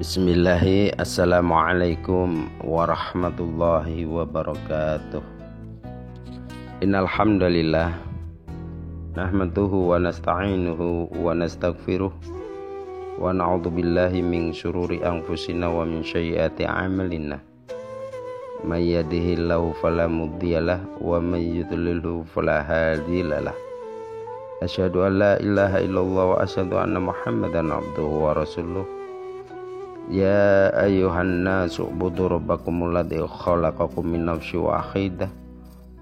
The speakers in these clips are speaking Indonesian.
Bismillahi, assalamualaikum warahmatullahi wabarakatuh. Innal hamdalillah nahmaduhu wa nasta'inuhu wa nastaghfiruh wa na'udzu billahi min syururi anfusina wa min sayyiati a'malina. May yahdihillahu fala mudhiyalah wa may yudlilhu fala hadiyalah. Asyhadu an la ilaha illallah wa asyhadu anna Muhammadan abduhu wa rasuluh. Ya ayuhan nasu ubudu rabbakumul ladzi khalaqakum min nafsin wahidah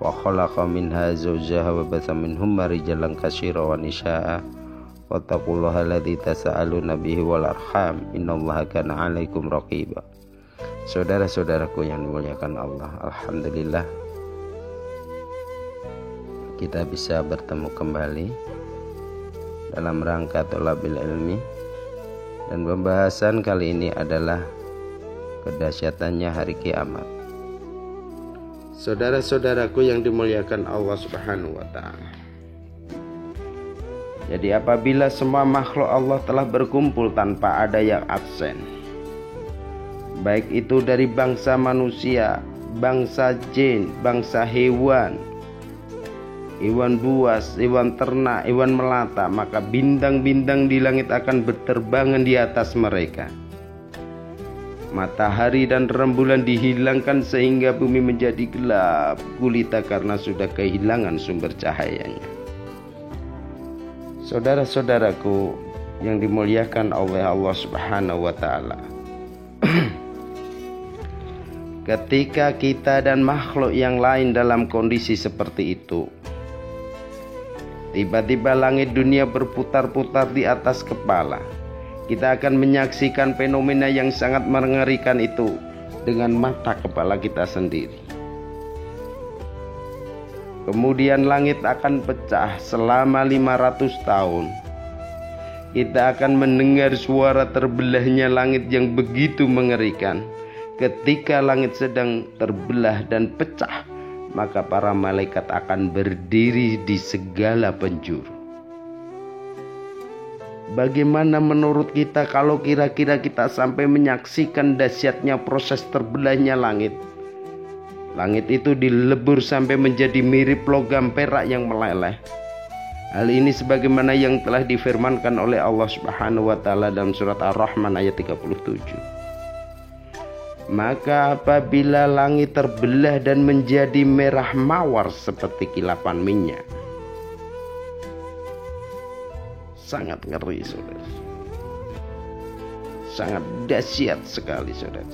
wa khalaqa minha zawjaha wa batha minhumma rijalan katsiran wa nisaa'a wattaqullaha alladzi tasaaluna bihi wal arham innallaha kana 'alaikum raqiba. Saudara-saudaraku yang dimuliakan Allah, alhamdulillah kita bisa bertemu kembali dalam rangka thalabil ilmi. Dan pembahasan kali ini adalah kedahsyatannya hari kiamat. Saudara-saudaraku yang dimuliakan Allah Subhanahu wa taala. Jadi apabila semua makhluk Allah telah berkumpul tanpa ada yang absen, baik itu dari bangsa manusia, bangsa jin, bangsa hewan, hewan buas, hewan ternak, hewan melata, maka bintang-bintang di langit akan berterbangan di atas mereka. Matahari dan rembulan dihilangkan sehingga bumi menjadi gelap gulita karena sudah kehilangan sumber cahayanya. Saudara-saudaraku yang dimuliakan oleh Allah Subhanahu wa taala. Ketika kita dan makhluk yang lain dalam kondisi seperti itu, tiba-tiba langit dunia berputar-putar di atas kepala. Kita akan menyaksikan fenomena yang sangat mengerikan itu dengan mata kepala kita sendiri. Kemudian langit akan pecah selama 500 tahun. Kita akan mendengar suara terbelahnya langit yang begitu mengerikan. Ketika langit sedang terbelah dan pecah, maka para malaikat akan berdiri di segala penjuru. Bagaimana menurut kita kalau kira-kira kita sampai menyaksikan dahsyatnya proses terbelahnya langit? Langit itu dilebur sampai menjadi mirip logam perak yang meleleh. Hal ini sebagaimana yang telah difirmankan oleh Allah Subhanahu wa taala dalam surat Ar-Rahman ayat 37. Maka apabila langit terbelah dan menjadi merah mawar seperti kilapan minyak, sangat ngeri, saudara. Sangat dahsyat sekali, saudara.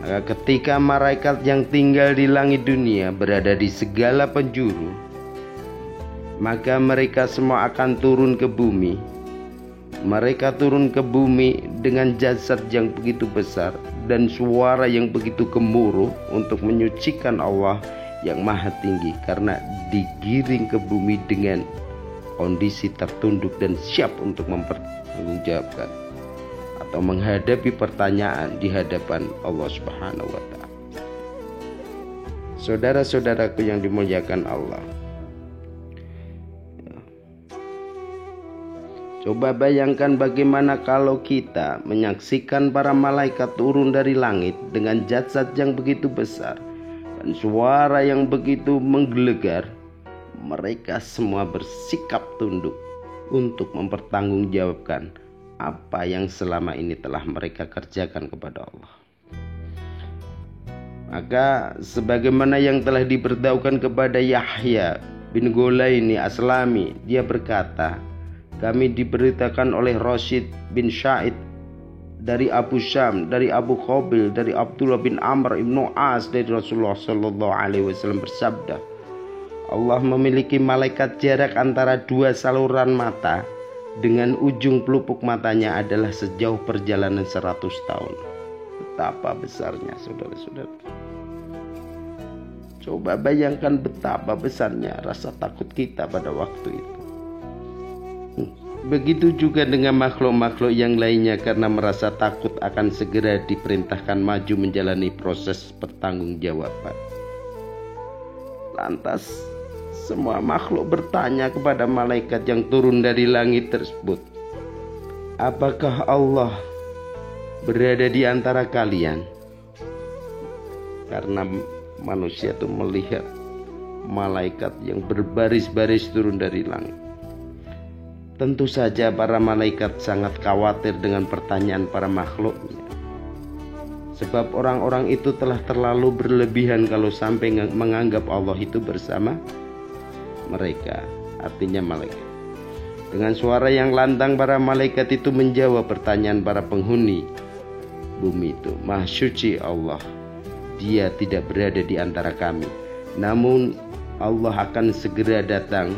Maka ketika malaikat yang tinggal di langit dunia berada di segala penjuru, maka mereka semua akan turun ke bumi. Mereka turun ke bumi dengan jasad yang begitu besar dan suara yang begitu gemuruh untuk menyucikan Allah yang maha tinggi, karena digiring ke bumi dengan kondisi tertunduk dan siap untuk mempertanggungjawabkan atau menghadapi pertanyaan di hadapan Allah Subhanahu wa taala. Saudara-saudaraku yang dimuliakan Allah, coba bayangkan bagaimana kalau kita menyaksikan para malaikat turun dari langit dengan jasad yang begitu besar dan suara yang begitu menggelegar. Mereka semua bersikap tunduk untuk mempertanggungjawabkan apa yang selama ini telah mereka kerjakan kepada Allah. Maka sebagaimana yang telah diberitahukan kepada Yahya bin Ghulaini Aslami, dia berkata, kami diberitakan oleh Rashid bin Sa'id dari Abu Syam, dari Abu Qabil, dari Abdullah bin Amr ibn As, dari Rasulullah sallallahu alaihi wasallam bersabda, Allah memiliki malaikat jarak antara dua saluran mata, dengan ujung pelupuk matanya adalah sejauh perjalanan 100 tahun. Betapa besarnya, saudara-saudara. Coba bayangkan betapa besarnya rasa takut kita pada waktu itu. Begitu juga dengan makhluk-makhluk yang lainnya, karena merasa takut akan segera diperintahkan maju menjalani proses pertanggungjawaban. Lantas semua makhluk bertanya kepada malaikat yang turun dari langit tersebut, apakah Allah berada di antara kalian. Karena manusia itu melihat malaikat yang berbaris-baris turun dari langit. Tentu saja para malaikat sangat khawatir dengan pertanyaan para makhluknya. Sebab orang-orang itu telah terlalu berlebihan kalau sampai menganggap Allah itu bersama mereka, artinya malaikat. Dengan suara yang lantang para malaikat itu menjawab pertanyaan para penghuni bumi itu. Maha suci Allah, Dia tidak berada di antara kami. Namun Allah akan segera datang,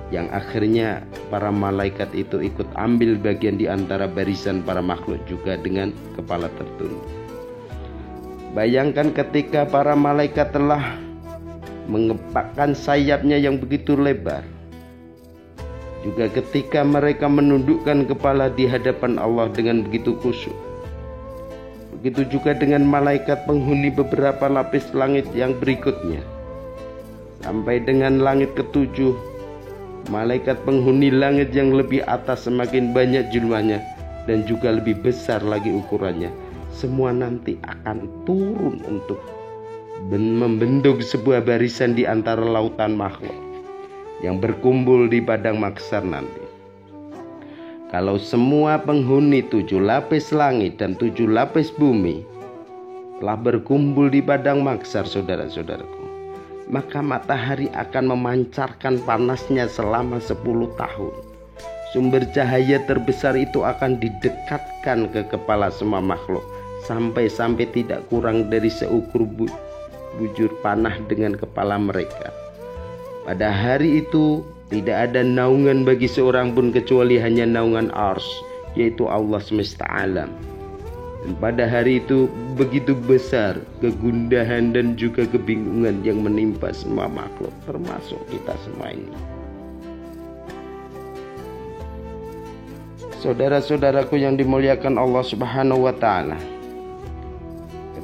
yang akhirnya para malaikat itu ikut ambil bagian di antara barisan para makhluk juga dengan kepala tertunduk. Bayangkan ketika para malaikat telah mengepakkan sayapnya yang begitu lebar. Juga ketika mereka menundukkan kepala di hadapan Allah dengan begitu khusyuk. Begitu juga dengan malaikat penghuni beberapa lapis langit yang berikutnya. Sampai dengan langit ketujuh, malaikat penghuni langit yang lebih atas semakin banyak jumlahnya dan juga lebih besar lagi ukurannya. Semua nanti akan turun untuk membentuk sebuah barisan di antara lautan makhluk yang berkumpul di padang mahsyar nanti. Kalau semua penghuni 7 lapis langit dan 7 lapis bumi telah berkumpul di padang mahsyar, saudara-saudaraku, maka matahari akan memancarkan panasnya selama 10 tahun. Sumber cahaya terbesar itu akan didekatkan ke kepala semua makhluk sampai tidak kurang dari seukur bujur panah dengan kepala mereka. Pada hari itu tidak ada naungan bagi seorang pun kecuali hanya naungan Arsy, yaitu Allah semesta alam. Dan pada hari itu begitu besar kegundahan dan juga kebingungan yang menimpa semua makhluk, termasuk kita semua ini. Saudara-saudaraku yang dimuliakan Allah Subhanahu wa taala,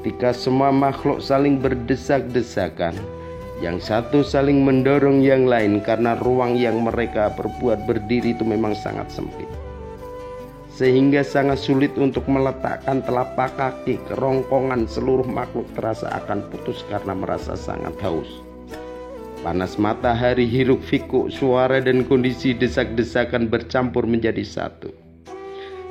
ketika semua makhluk saling berdesak-desakan, yang satu saling mendorong yang lain karena ruang yang mereka perbuat berdiri itu memang sangat sempit, sehingga sangat sulit untuk meletakkan telapak kaki. Kerongkongan seluruh makhluk terasa akan putus karena merasa sangat haus. Panas matahari, hiruk pikuk suara dan kondisi desak-desakan bercampur menjadi satu.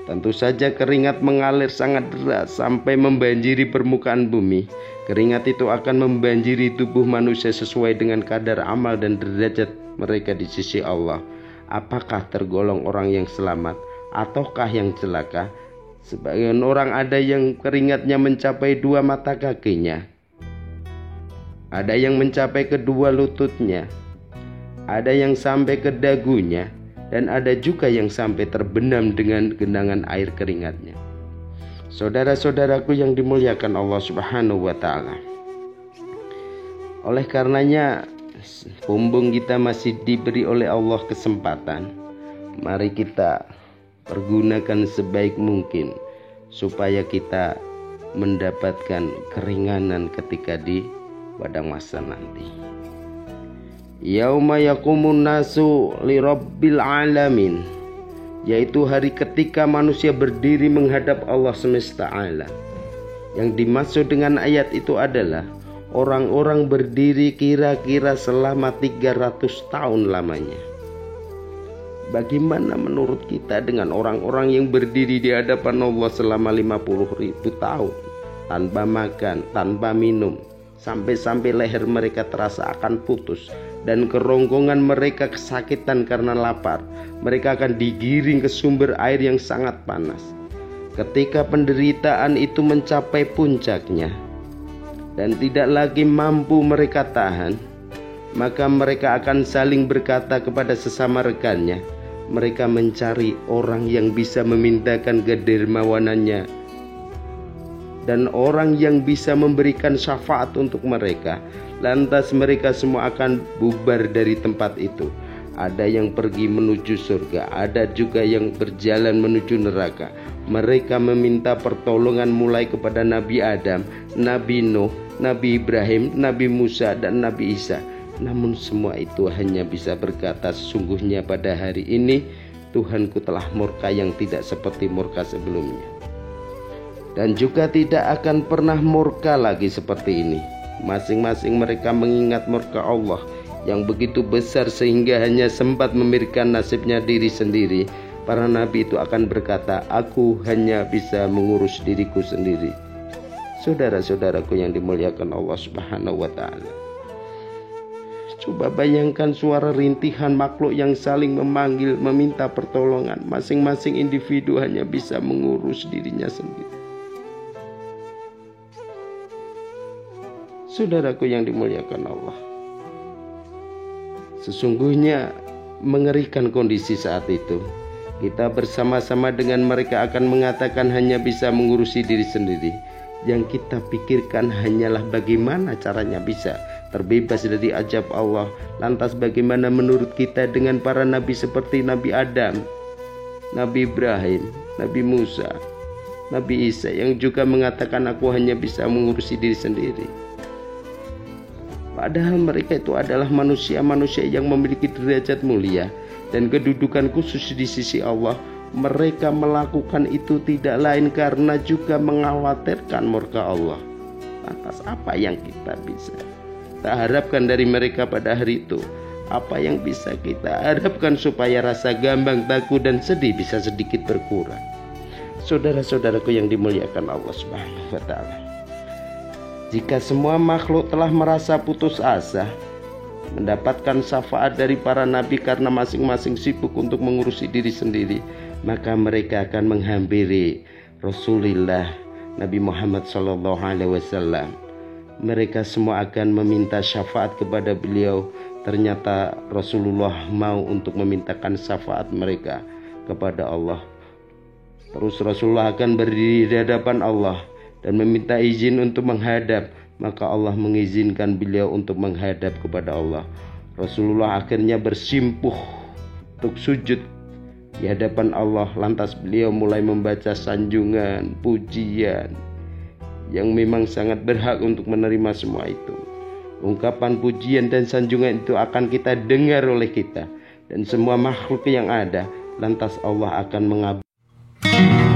Tentu saja keringat mengalir sangat deras sampai membanjiri permukaan bumi. Keringat itu akan membanjiri tubuh manusia sesuai dengan kadar amal dan derajat mereka di sisi Allah. Apakah tergolong orang yang selamat ataukah yang celaka? Sebagian orang ada yang keringatnya mencapai 2 mata kakinya, ada yang mencapai kedua lututnya, ada yang sampai ke dagunya, dan ada juga yang sampai terbenam dengan genangan air keringatnya. Saudara-saudaraku yang dimuliakan Allah Subhanahu wa taala, oleh karenanya bumbung kita masih diberi oleh Allah kesempatan. Mari kita pergunakan sebaik mungkin supaya kita mendapatkan keringanan ketika di padang mahsyar nanti. Yauma yaqumun nasu li rabbil alamin, yaitu hari ketika manusia berdiri menghadap Allah semesta alam. Yang dimaksud dengan ayat itu adalah orang-orang berdiri kira-kira selama 300 tahun lamanya. Bagaimana menurut kita dengan orang-orang yang berdiri di hadapan Allah selama 50.000 tahun tanpa makan, tanpa minum, sampai leher mereka terasa akan putus dan kerongkongan mereka kesakitan karena lapar. Mereka akan digiring ke sumber air yang sangat panas. Ketika penderitaan itu mencapai puncaknya dan tidak lagi mampu mereka tahan, maka mereka akan saling berkata kepada sesama rekannya. Mereka mencari orang yang bisa memintakan kedermawanannya dan orang yang bisa memberikan syafaat untuk mereka. Lantas mereka semua akan bubar dari tempat itu. Ada yang pergi menuju surga, ada juga yang berjalan menuju neraka. Mereka meminta pertolongan mulai kepada Nabi Adam, Nabi Nuh, Nabi Ibrahim, Nabi Musa, dan Nabi Isa. Namun semua itu hanya bisa berkata, sesungguhnya pada hari ini Tuhanku telah murka yang tidak seperti murka sebelumnya. dan juga tidak akan pernah murka lagi seperti ini. Masing-masing mereka mengingat murka Allah yang begitu besar sehingga hanya sempat memikirkan nasibnya diri sendiri. Para nabi itu akan berkata, aku hanya bisa mengurus diriku sendiri. Saudara-saudaraku yang dimuliakan Allah Subhanahu wa ta'ala, coba bayangkan suara rintihan makhluk yang saling memanggil, meminta pertolongan. Masing-masing individu hanya bisa mengurus dirinya sendiri. Saudaraku yang dimuliakan Allah, sesungguhnya mengerikan kondisi saat itu. Kita bersama-sama dengan mereka akan mengatakan hanya bisa mengurusi diri sendiri. Yang kita pikirkan hanyalah bagaimana caranya bisa terbebas dari azab Allah. Lantas bagaimana menurut kita dengan para nabi seperti Nabi Adam, Nabi Ibrahim, Nabi Musa, Nabi Isa yang juga mengatakan aku hanya bisa mengurusi diri sendiri. Padahal mereka itu adalah manusia-manusia yang memiliki derajat mulia dan kedudukan khusus di sisi Allah. Mereka melakukan itu tidak lain karena juga mengkhawatirkan murka Allah. Lantas apa yang kita bisa harapkan dari mereka pada hari itu? Apa yang bisa kita harapkan supaya rasa gambang, takut dan sedih bisa sedikit berkurang? Saudara-saudaraku yang dimuliakan Allah Subhanahu wa ta'ala, jika semua makhluk telah merasa putus asa mendapatkan syafaat dari para nabi karena masing-masing sibuk untuk mengurusi diri sendiri, maka mereka akan menghampiri Rasulullah Nabi Muhammad SAW. Mereka semua akan meminta syafaat kepada beliau. Ternyata Rasulullah mau untuk memintakan syafaat mereka kepada Allah. Terus Rasulullah akan berdiri di hadapan Allah dan meminta izin untuk menghadap. Maka Allah mengizinkan beliau untuk menghadap kepada Allah. Rasulullah akhirnya bersimpuh untuk sujud di hadapan Allah. Lantas beliau mulai membaca sanjungan, pujian yang memang sangat berhak untuk menerima semua itu. Ungkapan pujian dan sanjungan itu akan kita dengar oleh kita dan semua makhluk yang ada. Lantas Allah akan mengabulkan